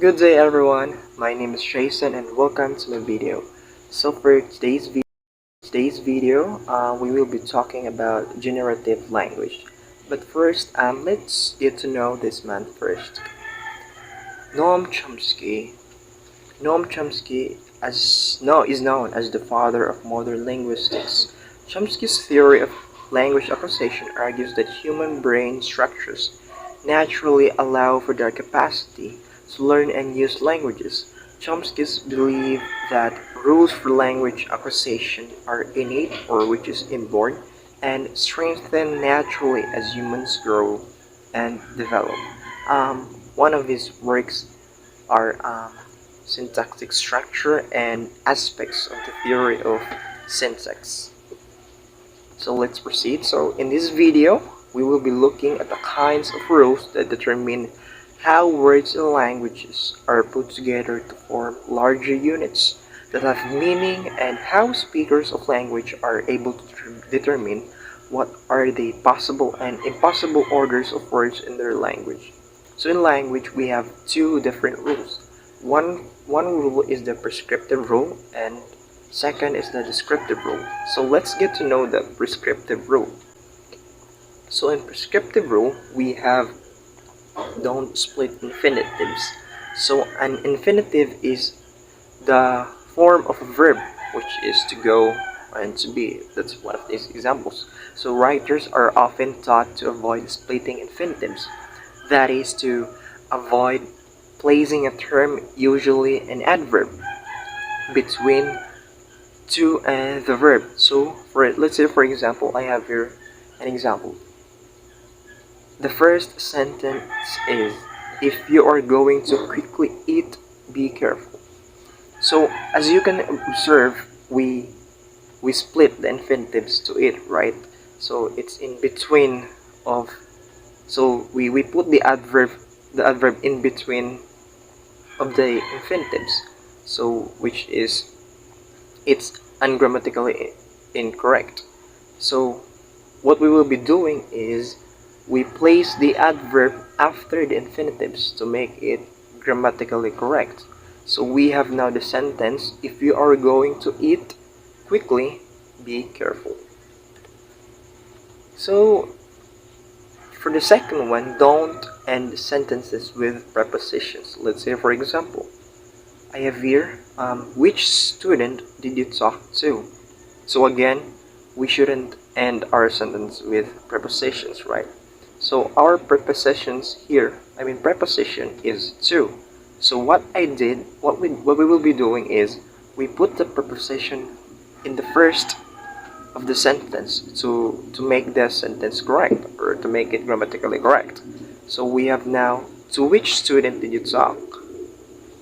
Good day everyone, my name is Jason and welcome to my video. So for today's video, we will be talking about generative language. But first, let's get to know this man first. Noam Chomsky. Noam Chomsky is known as the father of modern linguistics. Chomsky's theory of language acquisition argues that human brain structures naturally allow for their capacity to learn and use languages. Chomsky's believe that rules for language acquisition are innate or which is inborn and strengthen naturally as humans grow and develop. One of his works are syntactic structure and aspects of the theory of syntax. So let's proceed. So in this video, we will be looking at the kinds of rules that determine how words and languages are put together to form larger units that have meaning and how speakers of language are able to determine what are the possible and impossible orders of words in their language. So in language, we have two different rules. One rule is the prescriptive rule and second is the descriptive rule. So let's get to know the prescriptive rule. So in prescriptive rule, we have don't split infinitives. So an infinitive is the form of a verb, which is to go and to be. That's one of these examples. So writers are often taught to avoid splitting infinitives. That is to avoid placing a term, usually an adverb, between to and the verb. So let's say for example, I have here an example. The first sentence is, if you are going to quickly eat, be careful. So as you can observe, we split the infinitives to it, right? So it's in between of, so we put the adverb in between of the infinitives, so which is it's ungrammatically incorrect. So what we will be doing is we place the adverb after the infinitives to make it grammatically correct. So we have now the sentence, if you are going to eat quickly, be careful. So for the second one, don't end sentences with prepositions. Let's say for example, I have here, which student did you talk to? So again, we shouldn't end our sentence with prepositions, right? So our prepositions here, preposition is to. So what we will be doing is, we put the preposition in the first of the sentence to make the sentence correct, or to make it grammatically correct. So we have now, to which student did you talk?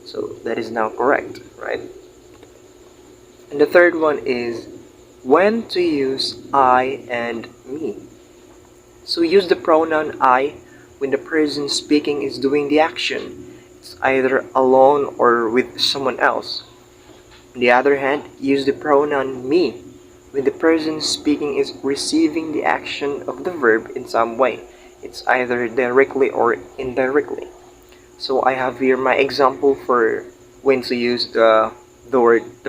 So that is now correct, right? And the third one is when to use I and me. So use the pronoun I when the person speaking is doing the action. It's either alone or with someone else. On the other hand, use the pronoun me when the person speaking is receiving the action of the verb in some way. It's either directly or indirectly. So I have here my example for when to use the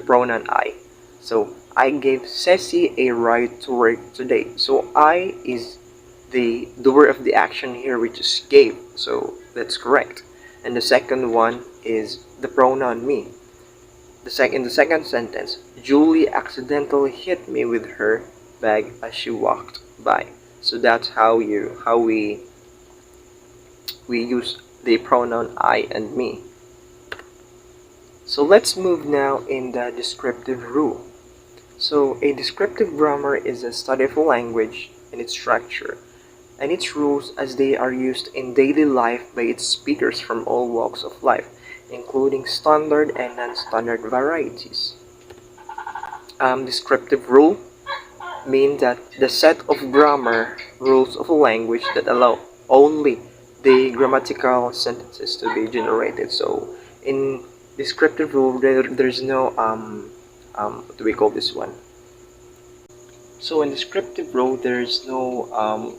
pronoun I. So I gave Ceci a ride to work today. So I is the doer of the action here, which is gave. So that's correct. And the second one is the pronoun me. In the second sentence, Julie accidentally hit me with her bag as she walked by. So that's how we use the pronoun I and me. So let's move now in the descriptive rule. So a descriptive grammar is a study of a language and its structure and its rules as they are used in daily life by its speakers from all walks of life, including standard and non-standard varieties. Descriptive rule mean that the set of grammar rules of a language that allow only the grammatical sentences to be generated. So in descriptive rule, there's no what do we call this one? So in descriptive rule, there's no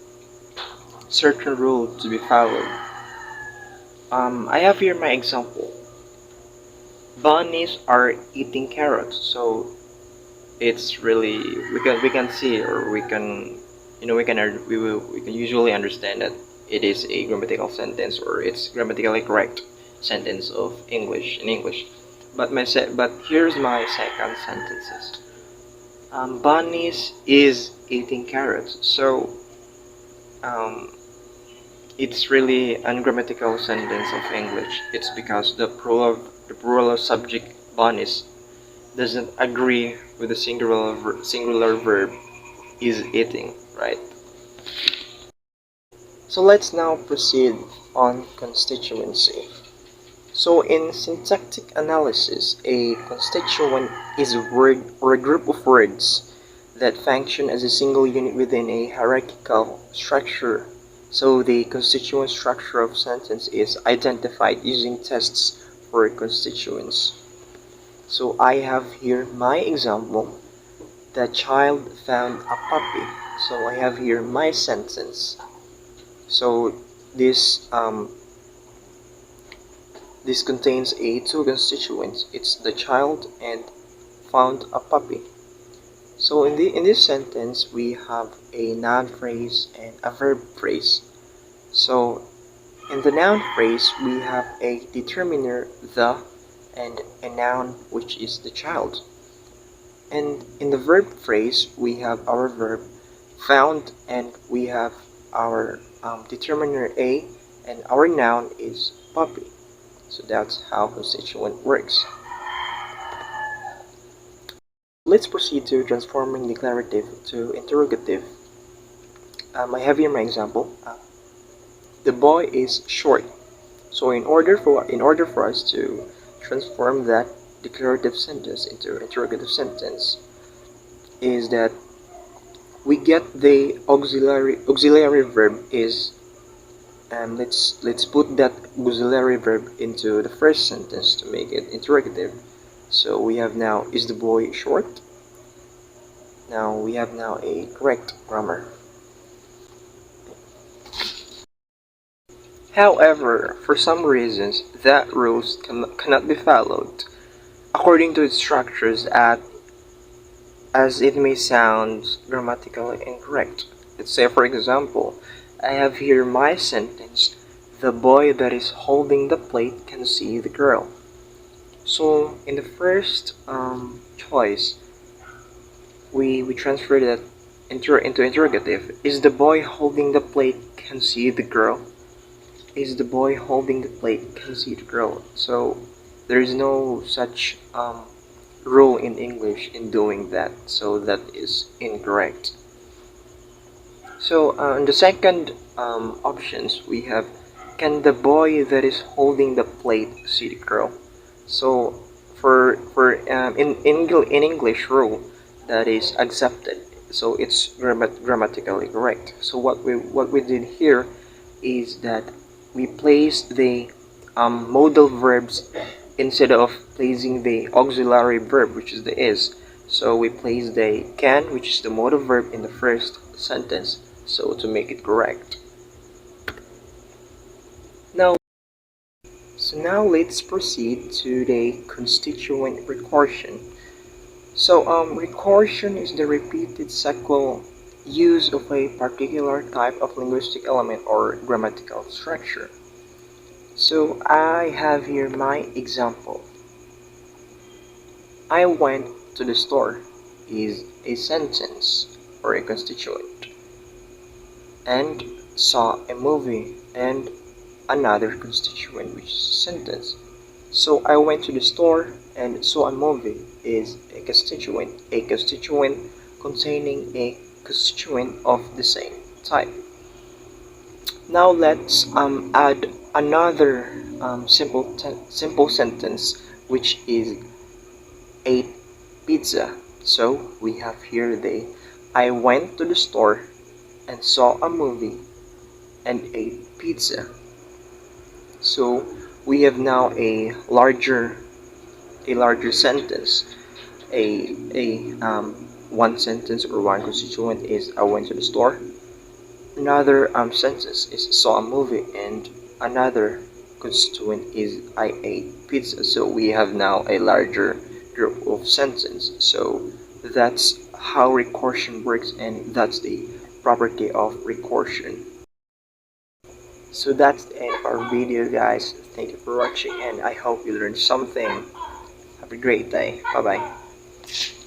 certain rule to be followed. I have here my example. Bunnies are eating carrots. So it's really, we can see, or we can, we can usually understand that it is a grammatical sentence, or it's grammatically correct sentence of English in English. But here's my second sentences. Bunnies is eating carrots. So um, it's really ungrammatical sentence of English. It's because the plural subject bunnies doesn't agree with the singular verb is eating, right? So let's now proceed on constituency. So in syntactic analysis, a constituent is a word or a group of words that function as a single unit within a hierarchical structure. So the constituent structure of sentence is identified using tests for constituents. So I have here my example. The child found a puppy. So I have here my sentence. So this contains two constituents. It's the child and found a puppy. So in this sentence we have a noun phrase and a verb phrase. So in the noun phrase we have a determiner the and a noun which is the child. And in the verb phrase we have our verb found and we have our determiner a and our noun is puppy. So that's how constituent works. Let's proceed to transforming declarative to interrogative. I have here my example. The boy is short. So in order for us to transform that declarative sentence into interrogative sentence, is that we get the auxiliary verb is, and let's put that auxiliary verb into the first sentence to make it interrogative. So we have now, is the boy short? Now we have now a correct grammar. However, for some reasons that rules cannot be followed according to its structures as it may sound grammatically incorrect. Let's say, for example, I have here my sentence, the boy that is holding the plate can see the girl. So in the first choice, we transfer that into interrogative. Is the boy holding the plate can see the girl? Is the boy holding the plate can see the girl? So there is no such rule in English in doing that, so that is incorrect. So in the second options we have, can the boy that is holding the plate see the girl? So in English rule, that is accepted, so it's grammatically correct. So what we did here is that we placed the modal verbs instead of placing the auxiliary verb, which is the is. So we place the can, which is the modal verb, in the first sentence, so to make it correct. Now let's proceed to the constituent recursion. So recursion is the repeated sequential use of a particular type of linguistic element or grammatical structure. So I have here my example. I went to the store is a sentence or a constituent, and saw a movie and another constituent, which is a sentence. So I went to the store and saw a movie is a constituent containing a constituent of the same type. Now let's add another simple sentence, which is ate pizza. So we have here the I went to the store and saw a movie and ate pizza. So we have now a larger sentence. One sentence or one constituent is I went to the store. Another sentence is saw a movie, and another constituent is I ate pizza. So we have now a larger group of sentence. So that's how recursion works, and that's the property of recursion. So that's the end of our video, guys. Thank you for watching, and I hope you learned something. Have a great day. Bye bye.